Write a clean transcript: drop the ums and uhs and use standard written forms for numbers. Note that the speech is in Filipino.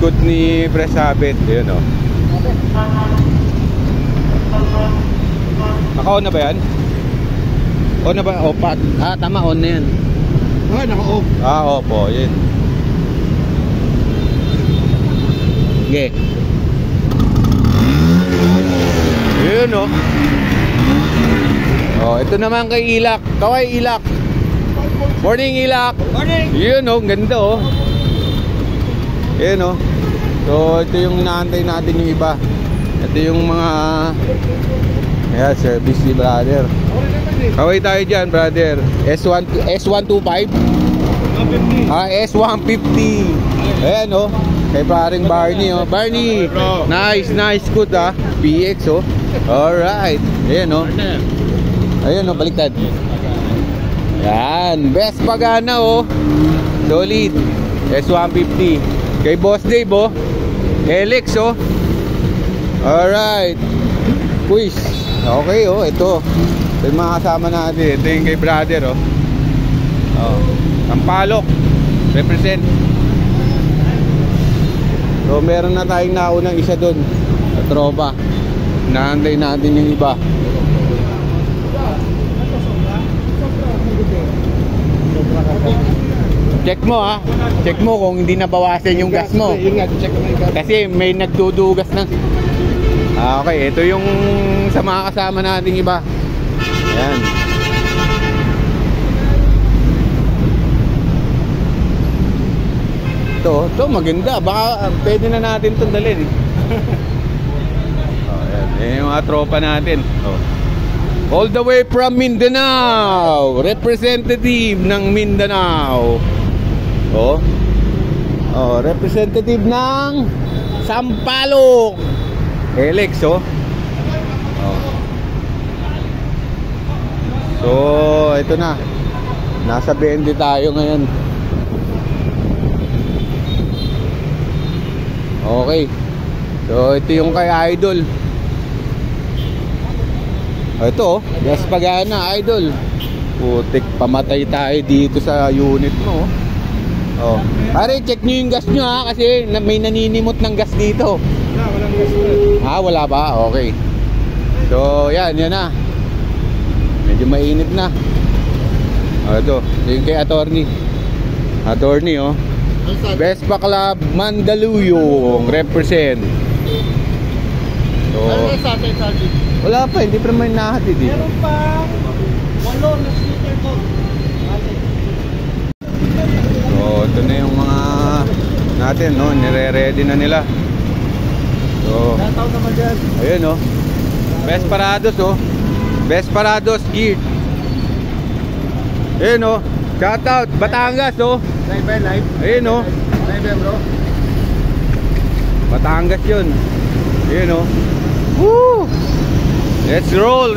likod ni Presabit. Yun o. Naka-on na ba yan? On na ba? O, tama, on na yan. Naka-off. Opo, yun. Okay. Yun o. Ito naman kay Ilak. Kaway Ilak. Morning Ilak. Morning. Yun o, ganda o. Yun o. So ito yung inaantay natin yung iba. Ito yung mga service ni brother. Kaway tayo dyan brother. S125. S150. Ayan o. Kay paring Barney o. Barney. Nice good PX o. Alright. Ayan o. Ayan o, baliktad. Yan, best pagana o. Solid. S150. Kay Boss Dave o. Helix o. Alright. Quiz. Okay o, ito. Ito yung mga kasama natin. Ito yung kay brother o. Sampalok. Represent. So meron na tayong naunang isa dun sa tropa. Naantay natin yung iba. Check mo check mo kung hindi nabawasan yung gas mo. Kasi may nagdudugas na. Okay, ito yung sa mga kasama nating iba. Ayan. Ito maganda. Baka pwede na natin itong dalhin. Ayan yung mga tropa natin. All the way from Mindanao. Representative ng Mindanao. Representative ng Sampaloc. Helix So ito na. Nasa 20 tayo ngayon. Okay. So ito yung kay Idol. Ito gas pagana Idol. Putik, pamatay tayo dito sa unit mo. Pare, check nyo yung gas nyo kasi may naninimot ng gas dito. Walang gas. Wala ba? Okay. So yan na. Medyo mainit na. Ito yung kay attorney. Vespa Club Mandaluyong represent. So wala pa, hindi pa naman nahatid eh. Meron pa 8 na scooter ko. So ito na yung mga natin nire-ready na nila. So ayun Vesparados geared. Ayun shout out Batangas Live. ayun Live bro. Batangas yun. Ayun Woo! Let's roll.